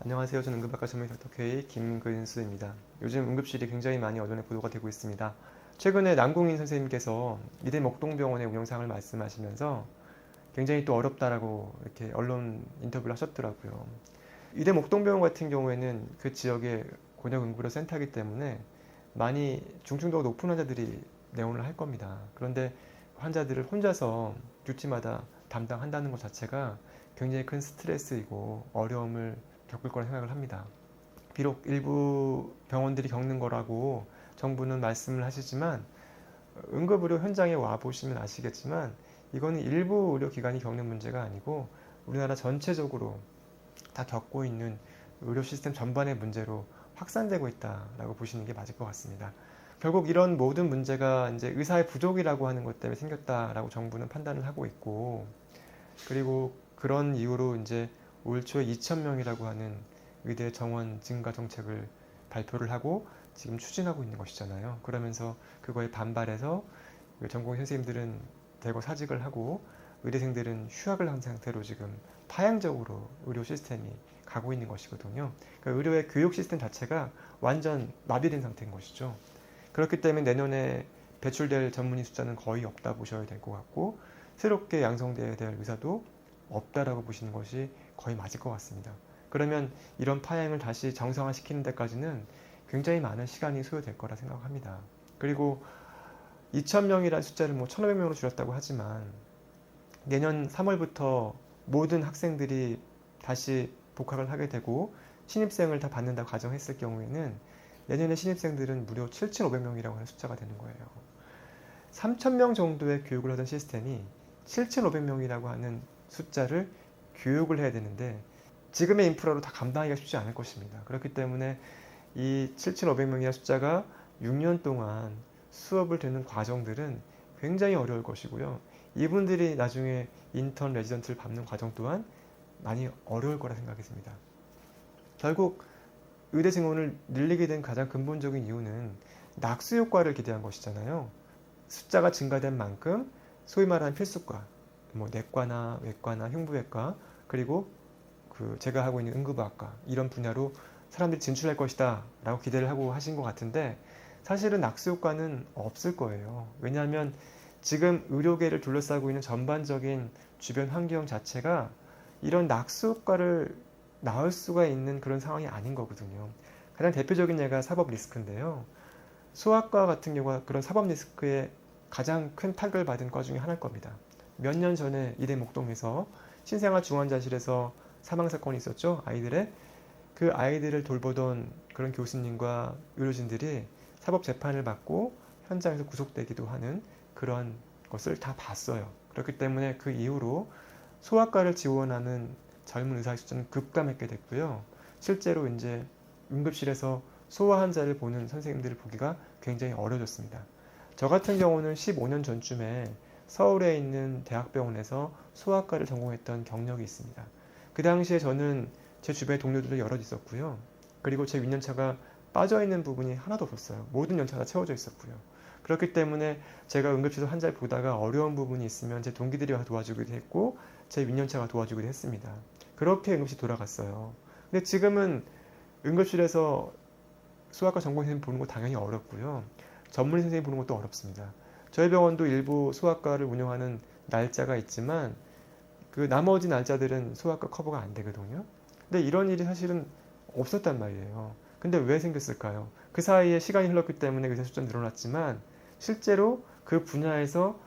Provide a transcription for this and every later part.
안녕하세요. 저는 응급학과 전문의 닥터 K 김근수입니다. 요즘 응급실이 굉장히 많이 언론에 보도가 되고 있습니다. 최근에 남궁인 선생님께서 이대 목동병원의 운영상을 말씀하시면서 굉장히 또 어렵다라고 이렇게 언론 인터뷰를 하셨더라고요. 이대 목동병원 같은 경우에는 그 지역의 곤욕응급의료 센터이기 때문에 많이 중증도가 높은 환자들이 내원을 할 겁니다. 그런데 환자들을 혼자서 듀티마다 담당한다는 것 자체가 굉장히 큰 스트레스이고 어려움을 겪을 거라 생각을 합니다. 비록 일부 병원들이 겪는 거라고 정부는 말씀을 하시지만 응급의료 현장에 와 보시면 아시겠지만 이거는 일부 의료기관이 겪는 문제가 아니고 우리나라 전체적으로 다 겪고 있는 의료 시스템 전반의 문제로 확산되고 있다라고 보시는 게 맞을 것 같습니다. 결국 이런 모든 문제가 이제 의사의 부족이라고 하는 것 때문에 생겼다라고 정부는 판단을 하고 있고, 그리고 그런 이유로 이제 올 초에 2,000명이라고 하는 의대 정원 증가 정책을 발표를 하고 지금 추진하고 있는 것이잖아요. 그러면서 그거에 반발해서 전공의 선생님들은 대거 사직을 하고 의대생들은 휴학을 한 상태로 지금 파행적으로 의료 시스템이 가고 있는 것이거든요. 그러니까 의료의 교육 시스템 자체가 완전 마비된 상태인 것이죠. 그렇기 때문에 내년에 배출될 전문의 숫자는 거의 없다 보셔야 될 것 같고, 새롭게 양성돼야 될 의사도 없다라고 보시는 것이 거의 맞을 것 같습니다. 그러면 이런 파행을 다시 정상화시키는 데까지는 굉장히 많은 시간이 소요될 거라 생각합니다. 그리고 2,000명이라는 숫자를 1,500명으로 줄였다고 하지만 내년 3월부터 모든 학생들이 다시 복학을 하게 되고 신입생을 다 받는다고 가정했을 경우에는 내년에 신입생들은 무려 7,500명이라고 하는 숫자가 되는 거예요. 3,000명 정도의 교육을 하던 시스템이 7,500명이라고 하는 숫자를 교육을 해야 되는데 지금의 인프라로 다 감당하기가 쉽지 않을 것입니다. 그렇기 때문에 이 7,500명이라는 숫자가 6년 동안 수업을 듣는 과정들은 굉장히 어려울 것이고요. 이분들이 나중에 인턴 레지던트를 밟는 과정 또한 많이 어려울 거라 생각했습니다. 결국 의대 증원을 늘리게 된 가장 근본적인 이유는 낙수 효과를 기대한 것이잖아요. 숫자가 증가된 만큼 소위 말하는 필수과, 내과나 외과나 흉부외과, 그리고 제가 하고 있는 응급의학과 이런 분야로 사람들이 진출할 것이다 라고 기대를 하고 하신 것 같은데 사실은 낙수 효과는 없을 거예요. 왜냐하면 지금 의료계를 둘러싸고 있는 전반적인 주변 환경 자체가 이런 낙수 효과를 낳을 수가 있는 그런 상황이 아닌 거거든요. 가장 대표적인 예가 사법 리스크인데요. 소아과 같은 경우가 그런 사법 리스크에 가장 큰 타격을 받은 과 중에 하나일 겁니다. 몇 년 전에 이대 목동에서 신생아 중환자실에서 사망 사건이 있었죠. 그 아이들을 돌보던 그런 교수님과 의료진들이 사법 재판을 받고 현장에서 구속되기도 하는 그런 것을 다 봤어요. 그렇기 때문에 그 이후로 소아과를 지원하는 젊은 의사의 숫자는 급감했게 됐고요. 실제로 이제 응급실에서 소아 환자를 보는 선생님들을 보기가 굉장히 어려졌습니다. 저 같은 경우는 15년 전쯤에 서울에 있는 대학병원에서 소아과를 전공했던 경력이 있습니다. 그 당시에 저는 제 주변에 동료들도 여럿 있었고요. 그리고 제 윗연차가 빠져있는 부분이 하나도 없었어요. 모든 연차가 채워져 있었고요. 그렇기 때문에 제가 응급실에서 환자를 보다가 어려운 부분이 있으면 제 동기들이 와서 도와주기도 했고 제 윗연차가 도와주기도 했습니다. 그렇게 응급실 돌아갔어요. 근데 지금은 응급실에서 소아과 전공 선생님 보는 거 당연히 어렵고요. 전문의 선생님 보는 것도 어렵습니다. 저희 병원도 일부 소아과를 운영하는 날짜가 있지만 그 나머지 날짜들은 소아과 커버가 안 되거든요. 근데 이런 일이 사실은 없었단 말이에요. 근데 왜 생겼을까요? 그 사이에 시간이 흘렀기 때문에 의사 숫자는 늘어났지만 실제로 그 분야에서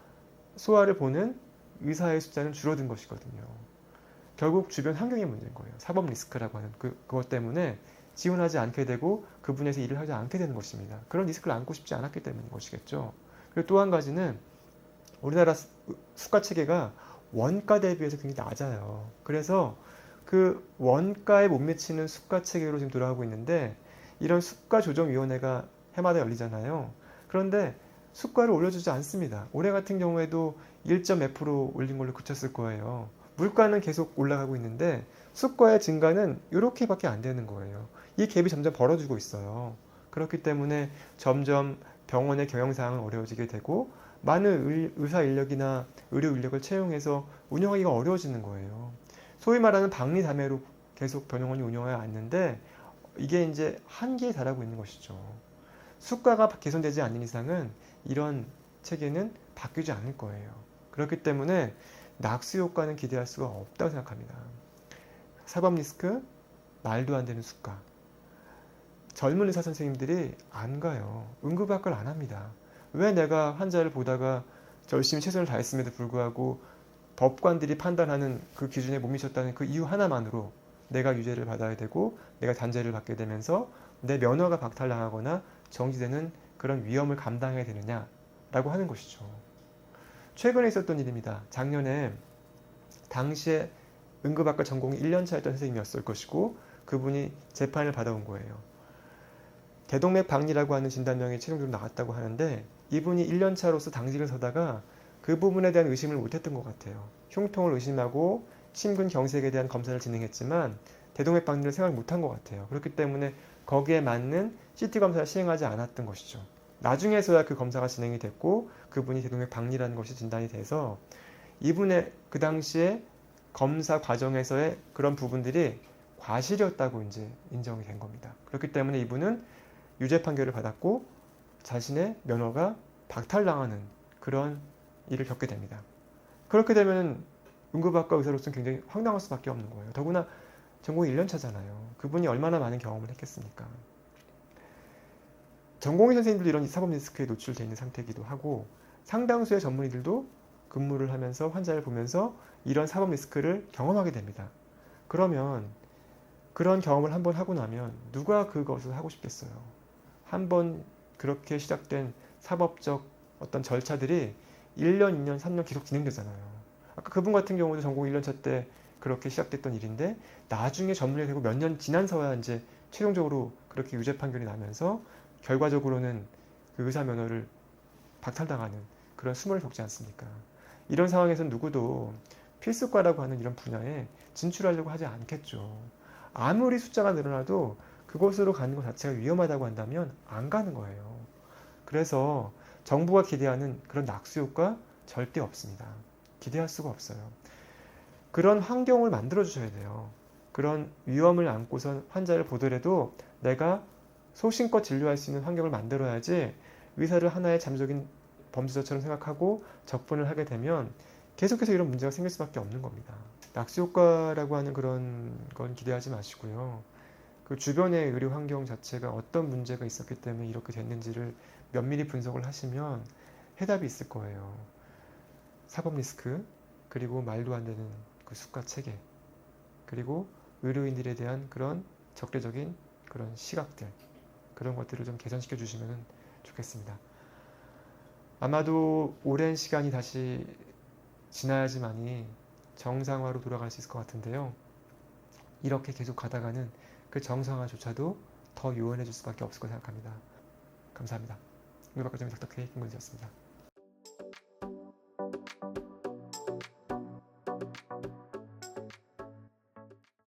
소아를 보는 의사의 숫자는 줄어든 것이거든요. 결국 주변 환경의 문제인 거예요. 사법 리스크라고 하는 그것 때문에 지원하지 않게 되고 그 분야에서 일을 하지 않게 되는 것입니다. 그런 리스크를 안고 싶지 않았기 때문인 것이겠죠. 그리고 또 한 가지는 우리나라 수가 체계가 원가 대비해서 굉장히 낮아요. 그래서 그 원가에 못 미치는 수가 체계로 지금 돌아가고 있는데 이런 수가조정위원회가 해마다 열리잖아요. 그런데 수가를 올려주지 않습니다. 올해 같은 경우에도 1.몇% 올린 걸로 그쳤을 거예요. 물가는 계속 올라가고 있는데 수가의 증가는 이렇게밖에 안 되는 거예요. 이 갭이 점점 벌어지고 있어요. 그렇기 때문에 점점 병원의 경영 상황은 어려워지게 되고 많은 의사 인력이나 의료 인력을 채용해서 운영하기가 어려워지는 거예요. 소위 말하는 박리담회로 계속 변호원이 운영해 왔는데 이게 이제 한계에 달하고 있는 것이죠. 수가가 개선되지 않는 이상은 이런 체계는 바뀌지 않을 거예요. 그렇기 때문에 낙수 효과는 기대할 수가 없다고 생각합니다. 사법 리스크, 말도 안 되는 수가. 젊은 의사 선생님들이 안 가요. 응급학과를 안 합니다. 왜 내가 환자를 보다가 열심히 최선을 다했음에도 불구하고 법관들이 판단하는 그 기준에 못 미쳤다는 그 이유 하나만으로 내가 유죄를 받아야 되고 내가 단죄를 받게 되면서 내 면허가 박탈당하거나 정지되는 그런 위험을 감당해야 되느냐라고 하는 것이죠. 최근에 있었던 일입니다. 작년에 당시에 응급학과 전공이 1년차였던 선생님이었을 것이고 그분이 재판을 받아온 거예요. 대동맥 박리라고 하는 진단명이 최종적으로 나왔다고 하는데 이분이 1년차로서 당직을 서다가 그 부분에 대한 의심을 못했던 것 같아요. 흉통을 의심하고 심근 경색에 대한 검사를 진행했지만 대동맥 박리를 생각 못한 것 같아요. 그렇기 때문에 거기에 맞는 CT 검사를 시행하지 않았던 것이죠. 나중에서야 그 검사가 진행이 됐고 그분이 대동맥 박리라는 것이 진단이 돼서 이분의 그 당시에 검사 과정에서의 그런 부분들이 과실이었다고 이제 인정이 된 겁니다. 그렇기 때문에 이분은 유죄 판결을 받았고 자신의 면허가 박탈당하는 그런 일을 겪게 됩니다. 그렇게 되면 응급학과 의사로서는 굉장히 황당할 수밖에 없는 거예요. 더구나 전공이 1년차잖아요. 그분이 얼마나 많은 경험을 했겠습니까? 전공의 선생님들도 이런 사법 리스크에 노출되어 있는 상태이기도 하고 상당수의 전문의들도 근무를 하면서 환자를 보면서 이런 사법 리스크를 경험하게 됩니다. 그러면 그런 경험을 한번 하고 나면 누가 그것을 하고 싶겠어요? 한번 그렇게 시작된 사법적 어떤 절차들이 1년, 2년, 3년 계속 진행되잖아요. 아까 그분 같은 경우도 전공 1년차 때 그렇게 시작됐던 일인데 나중에 전문의 되고 몇 년 지나서야 이제 최종적으로 그렇게 유죄 판결이 나면서 결과적으로는 그 의사 면허를 박탈당하는 그런 수모를 겪지 않습니까? 이런 상황에서는 누구도 필수과라고 하는 이런 분야에 진출하려고 하지 않겠죠. 아무리 숫자가 늘어나도 그곳으로 가는 것 자체가 위험하다고 한다면 안 가는 거예요. 그래서 정부가 기대하는 그런 낙수 효과 절대 없습니다. 기대할 수가 없어요. 그런 환경을 만들어 주셔야 돼요. 그런 위험을 안고선 환자를 보더라도 내가 소신껏 진료할 수 있는 환경을 만들어야지 의사를 하나의 잠적인 범죄자처럼 생각하고 접근을 하게 되면 계속해서 이런 문제가 생길 수밖에 없는 겁니다. 낙수 효과라고 하는 그런 건 기대하지 마시고요. 그 주변의 의료 환경 자체가 어떤 문제가 있었기 때문에 이렇게 됐는지를 면밀히 분석을 하시면 해답이 있을 거예요. 사법 리스크, 그리고 말도 안 되는 그 수가 체계, 그리고 의료인들에 대한 그런 적대적인 그런 시각들, 그런 것들을 좀 개선시켜 주시면 좋겠습니다. 아마도 오랜 시간이 다시 지나야지만이 정상화로 돌아갈 수 있을 것 같은데요. 이렇게 계속 가다가는 그 정상화조차도 더 요원해질 수밖에 없을 거라 생각합니다. 감사합니다. 응급학과 점의 닥터 K 김건지였습니다.